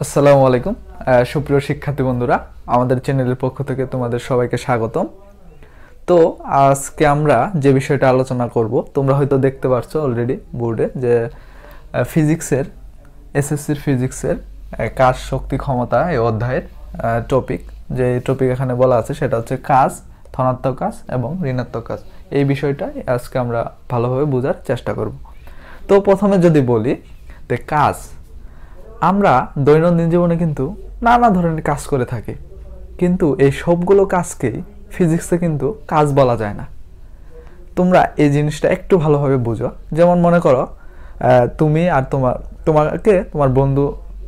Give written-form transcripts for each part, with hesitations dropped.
আসসালামু আলাইকুম সুপ্রিয় শিক্ষার্থী বন্ধুরা, আমাদের চ্যানেলের পক্ষ থেকে তোমাদের সবাইকে স্বাগতম। তো আজকে আমরা যে বিষয়টা আলোচনা করব, তোমরা হয়তো দেখতে পাচ্ছ অলরেডি বোর্ডে যে ফিজিক্সের এসএসসির ফিজিক্সের কাজ শক্তি ক্ষমতা এই অধ্যায়ের টপিক, যে টপিক এখানে বলা আছে সেটা হচ্ছে কাজ, ধনাত্মক কাজ এবং ঋণাত্মক কাজ। এই বিষয়টা আজকে আমরা ভালোভাবে বোঝার চেষ্টা করব। তো প্রথমে যদি বলি যে কাজ, আমরা দৈনন্দিন জীবনে কিন্তু নানা ধরনের কাজ করে থাকি, কিন্তু এই সবগুলো কাজকেই ফিজিক্সে কিন্তু কাজ বলা যায় না। তোমরা এই জিনিসটা একটু ভালোভাবে বুঝো। যেমন মনে করো তুমি আর তোমাকে তোমার বন্ধু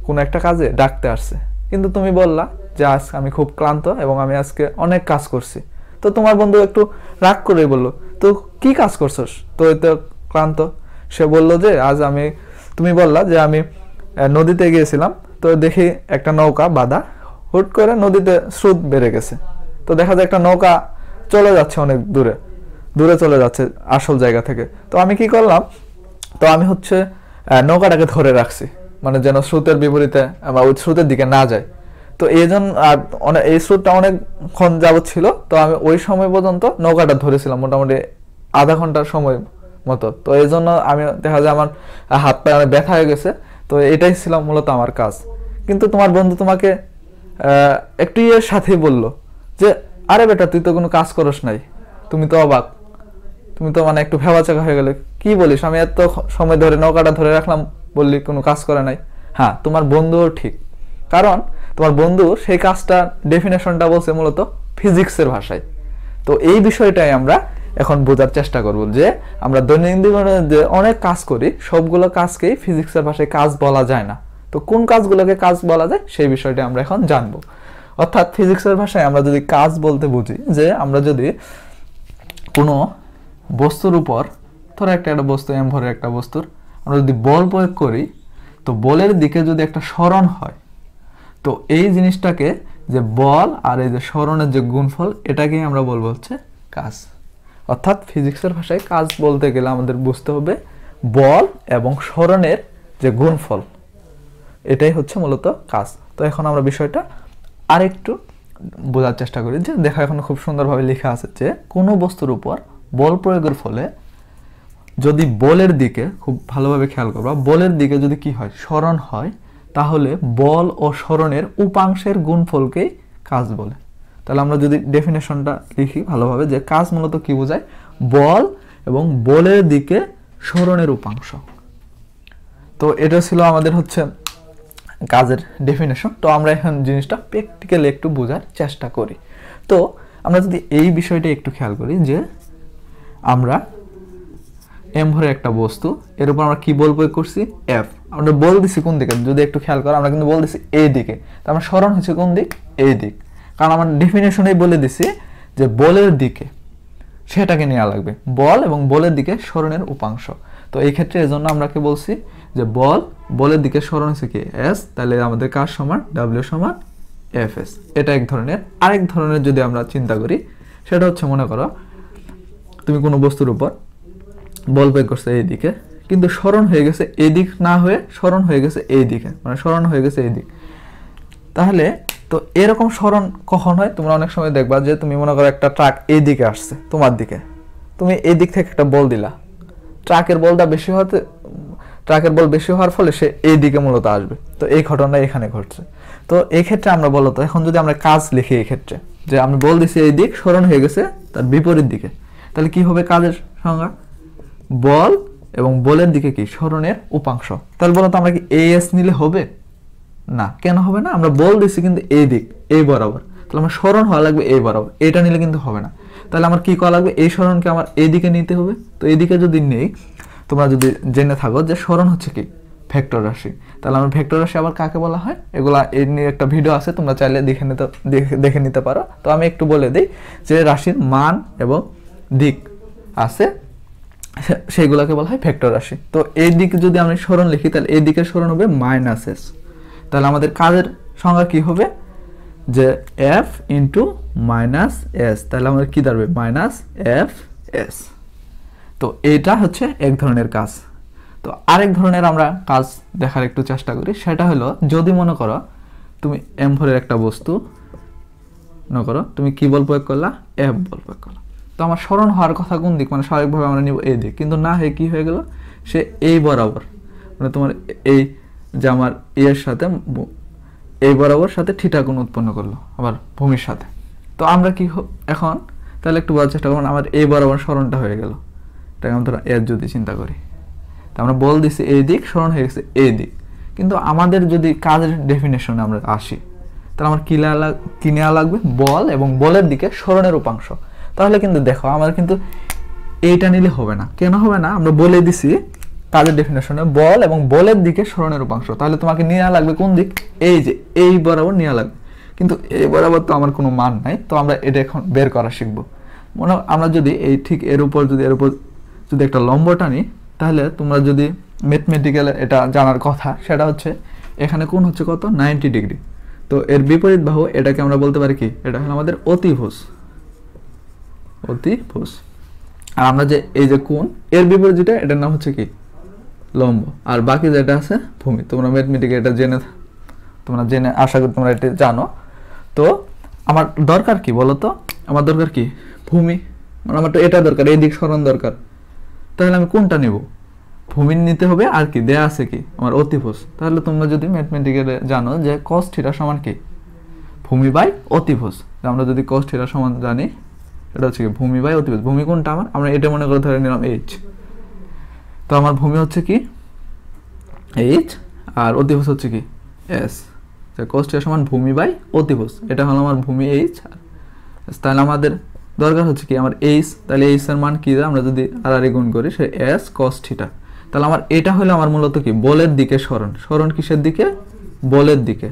কোনো একটা কাজে ডাকতে আসছে, কিন্তু তুমি বললা যে আজ আমি খুব ক্লান্ত এবং আমি আজকে অনেক কাজ করছি। তো তোমার বন্ধু একটু রাগ করে বললো, তো কি কাজ করছস, তো এই তো ক্লান্ত। সে বললো যে তুমি বললা যে আমি নদীতে গিয়েছিলাম, তো দেখি একটা নৌকা বাঁধা, হুট করে নদীতে স্রোত বেড়ে গেছে। তো দেখা যায় একটা নৌকা চলে যাচ্ছে অনেক দূরে দূরে চলে যাচ্ছে আসল জায়গা থেকে। তো আমি কি করলাম, তো আমি নৌকাটাকে ধরে রাখছি, মানে যেন স্রোতের বিপরীতে বা ওই স্রোতের দিকে না যায়। তো এই জন্য এই স্রোতটা অনেকক্ষণ যাবত ছিল, তো আমি ওই সময় পর্যন্ত নৌকাটা ধরেছিলাম, মোটামুটি আধা ঘন্টার সময় মতো। তো এই জন্য আমি দেখা যায় আমার হাত পায়ে অনেক ব্যথা হয়ে গেছে। তো এটাই ছিল মূলত আমার কাজ। কিন্তু তোমার বন্ধু তোমাকে একটু ইয়ের সাথেই বললো যে আরে বেটা, তুই তো কোনো কাজ করস নাই। তুমি তো অবাক, তুমি তো মানে একটু ভেবাচাকা হয়ে গেলে, কি বলিস, আমি এত সময় ধরে নৌকাটা ধরে রাখলাম, বললি কোনো কাজ করে নাই। হ্যাঁ, তোমার বন্ধুও ঠিক, কারণ তোমার বন্ধু সেই কাজটার ডেফিনেশনটা বলছে মূলত ফিজিক্সের ভাষায়। তো এই বিষয়টাই আমরা এখন বোঝার চেষ্টা করব, যে আমরা দৈনন্দিন জীবনে যে অনেক কাজ করি, সবগুলো কাজকেই ফিজিক্সের ভাষায় কাজ বলা যায় না। তো কোন কাজগুলোকে কাজ বলা যায় সেই বিষয়টা আমরা এখন জানবো। অর্থাৎ ফিজিক্সের ভাষায় আমরা যদি কাজ বলতে বুঝি, যে আমরা যদি কোনো বস্তুর উপর, ধরো একটা বস্তু এম ভরের একটা বস্তুর আমরা যদি বল প্রয়োগ করি, তো বলের দিকে যদি একটা সরণ হয়, তো এই জিনিসটাকে যে বল আর এই যে সরণের যে গুণফল, এটাকেই আমরা বলবো হচ্ছে কাজ। অর্থাৎ ফিজিক্সের ভাষায় কাজ বলতে গেলে আমাদের বুঝতে হবে বল এবং সরণের যে গুণফল, এটাই হচ্ছে মূলত কাজ। তো এখন আমরা বিষয়টা আরেকটু বোঝার চেষ্টা করি। যে দেখা এখন খুব সুন্দরভাবে লেখা আছে যে কোনো বস্তুর উপর বল প্রয়োগের ফলে যদি বলের দিকে, খুব ভালোভাবে খেয়াল করবা, বলের দিকে যদি কি হয়, সরণ হয়, তাহলে বল ও সরণের উপাংশের গুণফলকেই কাজ বলে। তাহলে আমরা যদি ডেফিনেশনটা লিখি ভালোভাবে, যে কাজ মূলত কি বোঝায়, বল এবং বলের দিকে সরণের উপাংশ। তো এটা ছিল আমাদের হচ্ছে কাজের ডেফিনেশন। তো আমরা এখন জিনিসটা প্র্যাকটিক্যালি একটু বোঝার চেষ্টা করি। তো আমরা যদি এই বিষয়টা একটু খেয়াল করি, যে আমরা এম ভরে একটা বস্তু, এর উপর আমরা কি বল প্রয়োগ করছি, এফ। আমরা বল দিছি কোন দিকে, যদি একটু খেয়াল করো, আমরা কিন্তু বল দিছি এই দিকে। তো আমরা সরণ হচ্ছে কোন দিক, এই দিক, কারণ আমার ডেফিনেশনেই বলে দিছি যে বলের দিকে সেটাকে নেওয়া লাগবে, বল এবং বলের দিকে সরণের উপাংশ। তো এই ক্ষেত্রে এজন্য আমরা কি বলছি, যে বলের দিকে সরণ হচ্ছে কি এস, তাহলে আমাদের কাজ সমান ডাব্লিউ সমান এফ এস। এটা এক ধরনের। আরেক ধরনের যদি আমরা চিন্তা করি, সেটা হচ্ছে মনে করো তুমি কোনো বস্তুর উপর বল প্রয়োগ করছে এই দিকে, কিন্তু সরণ হয়ে গেছে এই দিক না হয়ে সরণ হয়ে গেছে এই দিকে, মানে সরণ হয়ে গেছে এই দিক। তাহলে তো এরকম সরণ কখন হয়, তোমরা অনেক সময় দেখবা যে তুমি মনে করো একটা ট্রাক এই দিকে আসছে তোমার দিকে, তুমি এই দিক থেকে একটা বল দিলা, ট্রাকের বল বেশি হওয়ার ফলে সে এই দিকে মূলত আসবে। তো এই ঘটনা এখানে ঘটছে। তো এই ক্ষেত্রে আমরা বলতো, এখন যদি আমরা কাজ লিখি এই ক্ষেত্রে, যে আমি বল দিছি এই দিক, সরণ হয়ে গেছে তার বিপরীত দিকে, তাহলে কি হবে কাজের সংজ্ঞা, বল এবং বলের দিকে কি সরণের উপাংশ। তাহলে বলতো আমরা কি এস নিলে হবে না, কেন হবে না, আমরা বল দিছি কিন্তু এই দিক, এই বরাবর, তাহলে আমার সরণ হওয়া লাগবে এই বরাবর, এটা নিলে কিন্তু হবে না। তাহলে আমার কি করা লাগবে, এই সরণকে আমার এই দিকে নিতে হবে। তো এই দিকে যদি নেই, তোমরা যদি জেনে থাকো যে সরণ হচ্ছে কি ভেক্টর রাশি, তাহলে আমার ভেক্টর রাশি আবার কাকে বলা হয়, এগুলা এই নিয়ে একটা ভিডিও আছে, তোমরা চাইলে দেখে নিতে পারো। তো আমি একটু বলে দিই যে রাশির মান এবং দিক আছে, সেইগুলোকে বলা হয় ভেক্টর রাশি। তো এই দিকে যদি আমি সরণ লিখি, তাহলে এই দিকের সরণ হবে মাইনাস এস। তাহলে আমাদের কাজের সংজ্ঞা কি হবে, যে এফ ইন্টু মাইনাস এস, তাহলে আমাদের কি দাঁড়াবে মাইনাস এফ এস। তো এটা হচ্ছে এক ধরনের কাজ। তো আরেক ধরনের আমরা কাজ দেখার একটু চেষ্টা করি, সেটা হলো যদি মনে করো তুমি M4 এর একটা বস্তু মনে করো তুমি কি বল প্রয়োগ করলা, F বল প্রয়োগ করলা। তো আমার স্মরণ হওয়ার কথা কোন দিক, মানে স্বাভাবিকভাবে আমরা নিব এই দিক, কিন্তু না হয়ে কি হয়ে গেল, সে এই বরাবর, মানে তোমার এই যে আমার এর সাথে এই বরাবর সাথে থিটা কোণ উৎপন্ন করলো আবার ভূমির সাথে। তো আমরা কি এখন তাহলে একটু বোঝার চেষ্টা করুন, আমার এই বরাবর স্মরণটা হয়ে গেল, এটাকে আমরা এর যদি চিন্তা করি, তো আমরা বল দিছি এই দিক, স্মরণ হয়ে গেছে এই দিক। কিন্তু আমাদের যদি কাজের ডেফিনেশনে আমরা আসি, তাহলে আমার কি নেওয়া লাগবে, বল এবং বলের দিকে স্মরণের উপাংশ। তাহলে কিন্তু দেখো আমার কিন্তু এইটা নিলে হবে না। কেন হবে না, আমরা বলে দিছি কাজের ডেফিনেশনে বল এবং বলের দিকে স্মরণের উপাংশ, তাহলে তোমাকে নেওয়া লাগবে কোন দিক, এই যে এই বরাবর নেওয়া লাগবে। কিন্তু এই বরাবর তো আমার কোনো মান নাই, তো আমরা এটা এখন বের করা শিখবো। মনে আমরা যদি এই ঠিক এর উপর যদি একটা লম্ব টানি, তাহলে তোমরা যদি ম্যাথমেটিক্যালে এটা জানার কথা, সেটা হচ্ছে এখানে কোণ হচ্ছে কত, 90 ডিগ্রি। তো এর বিপরীত বাহু এটাকে আমরা বলতে পারি কি, এটা হলো আমাদের অতিভুজ। আর আমরা যে এই যে কোণ এর বিপরীত যেটা, এটার নাম হচ্ছে কি, লম্ব। আর বাকি যেটা আছে ভূমি। তোমরা ম্যাথমেটিক্যাল এটা জেনে আশা করি তোমরা এটা জানো। তো আমার দরকার কি বলো তো, আমার দরকার কি, ভূমি, মানে আমার তো এটা দরকার, এই দিক স্মরণ দরকার। তাহলে আমি কোনটা নেব, ভূমি নিতে হবে। আর কি দেয়া আছে কি, আমার অতিভুজ। তাহলে তোমরা যদি ম্যাথমেটিক্যালে জানো যে cos থিটা সমান কি, ভূমি বাই অতিভুজ। আমরা যদি cos থিটা সমান জানি, এটা হচ্ছে কি ভূমি বাই অতিভুজ। ভূমি কোনটা আমার, আমরা এটা মনে করে ধরে নিলাম h। তো আমার ভূমি হচ্ছে কি h, আর অতিভুজ হচ্ছে কি s। cos থিটা সমান ভূমি বাই অতিভুজ, এটা হলো আমার ভূমি h। তাহলে আমাদের দরকার হচ্ছে কি, আমার h, তাহলে h এর মান কি, আমরা যদি আর গুণ করি, সে s cos থিটা। তাহলে আমার এটা হলো আমার মূলত কি, বলের দিকে স্মরণ কিসের দিকে, বলের দিকে।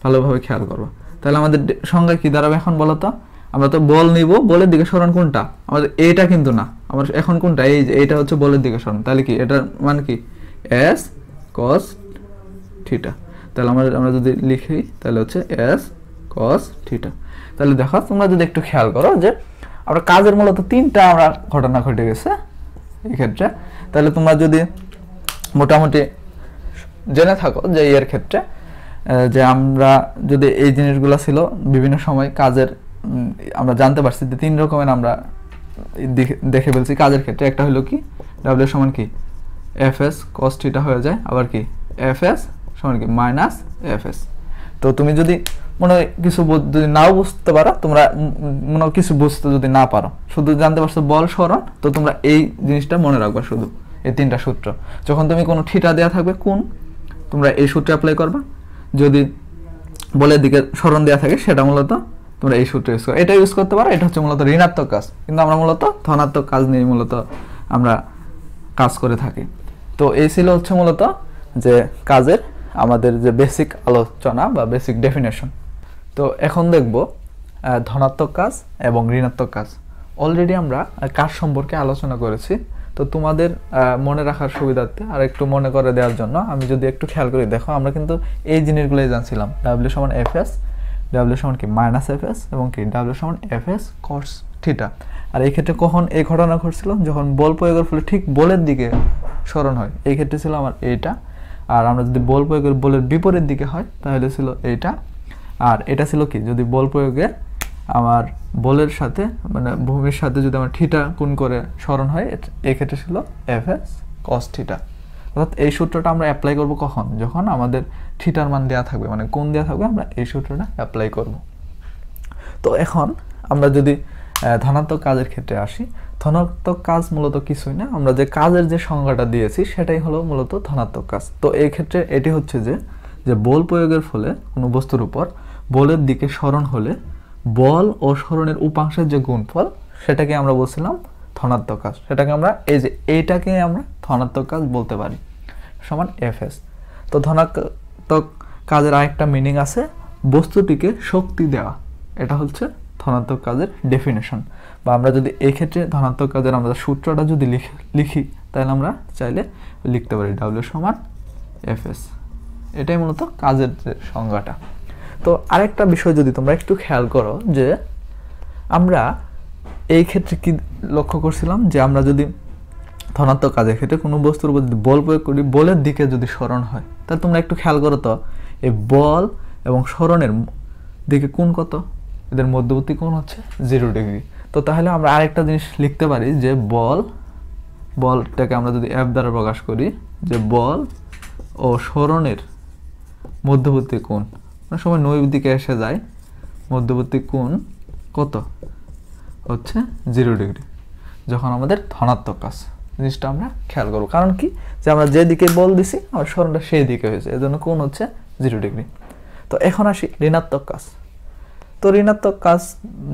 ভালোভাবে খেয়াল করবো। তাহলে আমাদের সংজ্ঞা কি দাঁড়াবে এখন বলো তো, আমরা তো বল নিব, বলের দিকে স্মরণ কোনটা, আমাদের এইটা কিন্তু না, আমার এখন কোনটা, এই যে এইটা হচ্ছে বলের দিকে স্মরণ। তাহলে কি এটার মান কি, s cos থিটা। তাহলে আমরা যদি লিখি, তাহলে হচ্ছে s cos থিটা। তাহলে দেখো তোমরা যদি একটু খেয়াল করো যে আমরা কাজের মূলত তিনটা আমরা ঘটনা ঘটে গেছে এই ক্ষেত্রে। তাহলে তোমরা যদি মোটামুটি জেনে থাকো যে এর ক্ষেত্রে যে আমরা যদি এই জিনিসগুলো ছিল বিভিন্ন সময় কাজের, আমরা জানতে পারছি যে তিন রকমের আমরা দেখে ফেলছি কাজের ক্ষেত্রে। একটা হলো কি, w সমান কি fs cos থিটা হয়ে যায়, আবার কি fs সমান কি মাইনাস fs। তো তুমি যদি মনে হয় কিছু যদি নাও বুঝতে পারো, তোমরা মনে কিছু বুঝতে যদি না পারো, শুধু জানতে পারছো বল স্মরণ, তো তোমরা এই জিনিসটা মনে রাখবা, শুধু এই তিনটা সূত্র। যখন তুমি কোনো থিটা দেওয়া থাকবে কোন, তোমরা এই সূত্র অ্যাপ্লাই করবা। যদি বলের দিকে স্মরণ দেওয়া থাকে, সেটা মূলত তোমরা এই সূত্র ইউজ করো। এটা ইউজ করতে পারো, এটা হচ্ছে মূলত ঋণাত্মক কাজ, কিন্তু আমরা মূলত ধনাত্মক কাজ নিয়ে মূলত আমরা কাজ করে থাকি। তো এই ছিল হচ্ছে মূলত যে কাজের আমাদের যে বেসিক আলোচনা বা বেসিক ডেফিনেশন। তো এখন দেখব ধনাত্মক কাজ এবং ঋণাত্মক কাজ। অলরেডি আমরা কাজ সম্পর্কে আলোচনা করেছি। তো তোমাদের মনে রাখার সুবিধার্থে আর একটু মনে করে দেওয়ার জন্য আমি যদি একটু খেয়াল করি, দেখো আমরা কিন্তু এই জিনিসগুলোই জানছিলাম, w সমান fs, w সমান কি মাইনাস fs, এবং কি w সমান fs cos থিটা। আর এই ক্ষেত্রে কখন এই ঘটনা ঘটছিল, যখন বল প্রয়োগের ফলে ঠিক বলের দিকে স্মরণ হয়, এই ক্ষেত্রে ছিল আমার এইটা। আর আমরা যদি বল প্রয়োগের বলের বিপরীত দিকে হয়, তাহলে ছিল এইটা। আর এটা ছিল কি, যদি বল প্রয়োগে আমার বলের সাথে মানে ভূমির সাথে যদি আমার থিটা কোণ করে স্মরণ হয়, এই ক্ষেত্রে ছিল fs cos থিটা। অর্থাৎ এই সূত্রটা আমরা অ্যাপ্লাই করব কখন, যখন আমাদের থিটার মান দেওয়া থাকবে, মানে কোণ দেওয়া থাকবে, আমরা এই সূত্রটা অ্যাপ্লাই করব। তো এখন আমরা যদি ধনাত্মক কাজের ক্ষেত্রে আসি, ধনাত্মক কাজ মূলত কিছুই না, আমরা যে কাজের যে সংজ্ঞাটা দিয়েছি সেটাই হলো মূলত ধনাত্মক কাজ। তো এই ক্ষেত্রে এটি হচ্ছে যে বল প্রয়োগের ফলে কোনো বস্তুর উপর বলের দিকে স্মরণ হলে বল ও স্মরণের উপাংশের যে গুণফল, সেটাকে আমরা বলছিলাম ধনাত্মক কাজ। সেটাকে আমরা এইটাকে আমরা ধনাত্মক কাজ বলতে পারি, সমান fs। তো ধনাত্মক কাজের আরেকটা মিনিং আছে, বস্তুটিকে শক্তি দেওয়া। এটা হচ্ছে ধনাত্মক কাজের ডেফিনেশন। বা আমরা যদি এই ক্ষেত্রে ধনাত্মক কাজের আমরা সূত্রটা যদি লিখি, তাহলে আমরা চাইলে লিখতে পারি w সমান fs। এটাই মূলত কাজের যে সংজ্ঞাটা। তো আরেকটা বিষয় যদি তোমরা একটু খেয়াল করো, যে আমরা এই ক্ষেত্রে কি লক্ষ্য করছিলাম, যে আমরা যদি ধনাত্মক কাজের ক্ষেত্রে কোনো বস্তুর উপর যদি বল প্রয়োগ করি, বলের দিকে যদি সরণ হয়, তাহলে তোমরা একটু খেয়াল করো তো, এই বল এবং সরণের দিকে কোণ কত? এদের মধ্যবর্তী কোণ হচ্ছে 0 ডিগ্রি। তো তাহলে আমরা আরেকটা জিনিস লিখতে পারি যে বলটাকে আমরা যদি F দ্বারা প্রকাশ করি, যে বল ও সরণের মধ্যবর্তী কোণ অনেক সময় নৈব দিকে এসে যায়, মধ্যবর্তী কোণ কত হচ্ছে 0 ডিগ্রি যখন আমাদের ধনাত্মক কাজ। জিনিসটা আমরা খেয়াল করবো, কারণ কি, যে আমরা যে দিকে বল দিছি আমার সরণটা সেই দিকে হয়েছে, এজন্য কোণ হচ্ছে 0 ডিগ্রি। তো এখন আসি ঋণাত্মক কাজ। তো ঋণাত্মক কাজ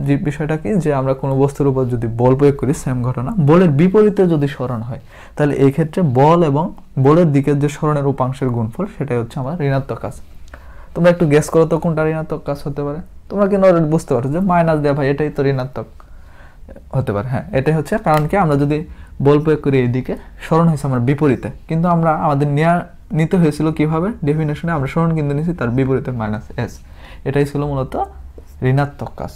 যে বিষয়টা কি, যে আমরা কোনো বস্তুর উপর যদি বল প্রয়োগ করি, সেম ঘটনা, বলের বিপরীতে যদি সরণ হয়, তাহলে এই ক্ষেত্রে বল এবং বলের দিকের যে সরণের উপাংশের গুণফল, সেটাই হচ্ছে আমার ঋণাত্মক কাজ। তোমরা একটু গেস করো তো কোনটা ঋণাত্মক কাজ হতে পারে। তোমরা কিন্তু অলরেডি বুঝতে পারো যে মাইনাস দেওয়া, ভাই এটাই তো ঋণাত্মক হতে পারে। হ্যাঁ, এটাই হচ্ছে, কারণ কি আমরা যদি বল প্রয়োগ করি এইদিকে, সরণ হয়েছে আমার বিপরীতে, কিন্তু আমরা আমাদের নিতে হয়েছিল কিভাবে, ডেফিনেশনে আমরা সরণ কিন্তু নিয়েছি তার বিপরীতে -s, এটাই ছিল মূলত ঋণাত্মক কাজ।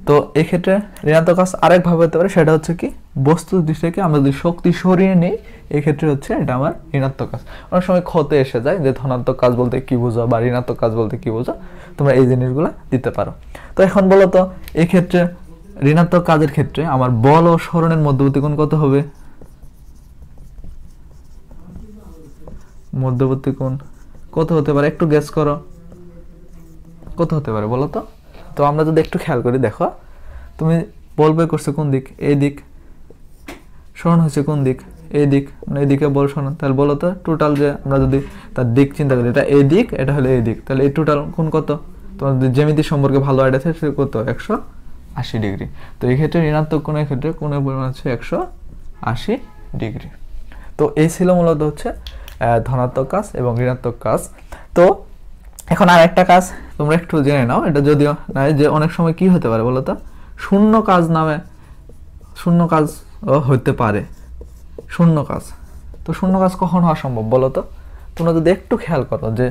তো এই ক্ষেত্রে ঋণাত্মক কাজ আরেকভাবে হতে পারে, সেটা হচ্ছে কি, বস্তু দৃষ্টিকে আমরা যদি শক্তি সরিয়ে নিই, এই ক্ষেত্রে হচ্ছে এটা আমার ঋণাত্মক কাজ। অনেক সময় ক্ষতে এসে যায় যে ধনাত্মক কাজ বলতে কি বোঝো বা ঋণাত্মক কাজ বলতে কি বোঝো, তোমরা এই জিনিসগুলো দিতে পারো। তো এখন বলো তো, এই ক্ষেত্রে ঋণাত্মক কাজের ক্ষেত্রে আমার বল ও সরণের মধ্যবর্তী কোণ কত হবে? মধ্যবর্তী কোণ কত হতে পারে, একটু গেস করো, কত হতে পারে বলো তো। তো আমরা যদি একটু খেয়াল করি, দেখো তুমি বল প্রয়োগ করছো কোন দিক, এই দিক, সরণ হচ্ছে কোন দিক, এই দিক, মানে এইদিকে বল সরণ, তাহলে বলো তো টোটাল, যে আমরা যদি তার দিক চিন্তা করি, এটা এই দিক, এটা হলো এই দিক, তাহলে এই টোটাল কোণ কত? তোমার যদি জ্যামিতি সম্পর্কে ভালো আইডিয়া থাকে, সেটা কত? 180 ডিগ্রি। তো এই ক্ষেত্রে ঋণাত্মক কোণের ক্ষেত্রে কোণের পরিমাণ হচ্ছে 180 ডিগ্রি। তো এই ছিল মূলত হচ্ছে ধনাত্মক কাজ এবং ঋণাত্মক কাজ। তো এখন আর একটা কাজ তোমরা একটু জেনে নাও, এটা যদিও নাই, যে অনেক সময় কি হতে পারে বলো তো, শূন্য কাজ নামে শূন্য কাজ হতে পারে। শূন্য কাজ, তো শূন্য কাজ কখন হওয়া সম্ভব বলো তো। তোমরা যদি একটু খেয়াল করো, যে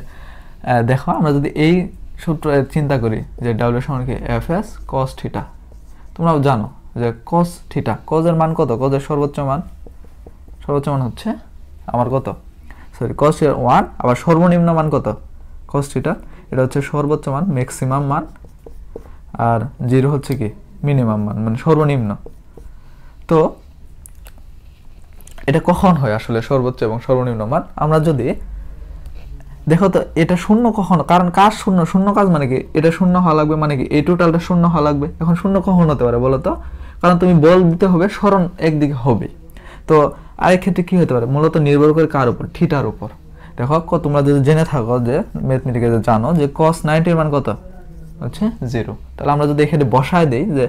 দেখো আমরা যদি এই সূত্র চিন্তা করি, যে ডাব্লিউ সমান কি fs cos থিটা, তোমরাও জানো যে cos থিটা, cos-এর মান কত? cos-এর সর্বোচ্চ মান হচ্ছে আমার কত, সরি cos-এর 1, আবার সর্বনিম্ন মান কত? cos থিটা, এটা হচ্ছে সর্বোচ্চ মান, ম্যাক্সিমাম মান, আর 0 হচ্ছে কি মিনিমাম মান, মানে সর্বনিম্ন। তো এটা কখন হয় আসলে সর্বোচ্চ এবং সর্বনিম্ন মান? আমরা যদি দেখো তো, এটা শূন্য কখন, কারণ কাজ শূন্য কাজ মানে কি, এটা শূন্য হওয়া লাগবে, মানে কি এই টোটালটা শূন্য হওয়া লাগবে। এখন শূন্য কখন হতে পারে বলো তো, কারণ তুমি বল দিতে হবে, সরণ একদিকে হবে। তো আরেক ক্ষেত্রে কি হতে পারে, মূলত নির্ভর করে কার উপর? থিটার উপর। দেখো তোমরা যদি জেনে থাকো, যে ম্যাথমেটিক্যালে জানো যে cos 90 এর মান কত হচ্ছে 0, তাহলে আমরা যদি এখানে বসায় দেই যে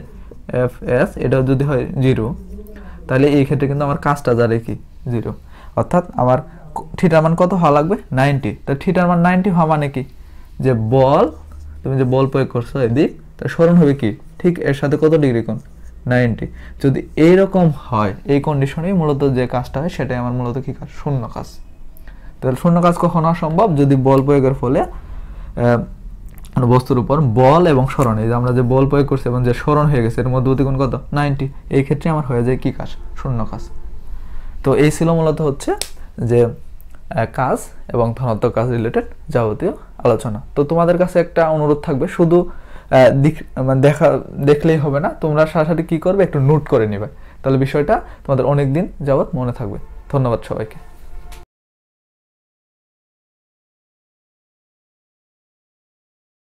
fs, এটা যদি হয় 0, তাহলে এই ক্ষেত্রে কিন্তু আমার কাজটা যাবে কি 0, অর্থাৎ আমার থিটার মান কত হওয়া লাগবে? 90। তো থিটার মান 90 হওয়া মানে কি, যে বল, তুমি যে বল প্রয়োগ করছো এদিক, তার সরণ হবে কি ঠিক এর সাথে কত ডিগ্রি কোণ? 90। যদি এইরকম হয়, এই কন্ডিশনেই মূলত যে কাজটা হয়, সেটাই আমার মূলত কি কাজ? শূন্য কাজ। তাহলে শূন্য কাজ কখন হওয়া সম্ভব? যদি বল প্রয়োগের ফলে বস্তুর উপর বল এবং সরণ, এই যে আমরা যে বল প্রয়োগ করছি এবং যে সরণ হয়ে গেছে, এর মধ্যবর্তী কোণ কত? 90। এই ক্ষেত্রে আমার হয়ে যায় কি কাজ? শূন্য কাজ। তো এই ছিল মূলত হচ্ছে যে কাজ এবং ধনাত্মক কাজ রিলেটেড যাবতীয় আলোচনা। তো তোমাদের কাছে একটা অনুরোধ থাকবে, শুধু দেখলেই হবে না, তোমরা সাথে কি করবে, একটু নোট করে নিবে, তাহলে বিষয়টা তোমাদের অনেক দিন যাবত মনে থাকবে। ধন্যবাদ সবাইকে।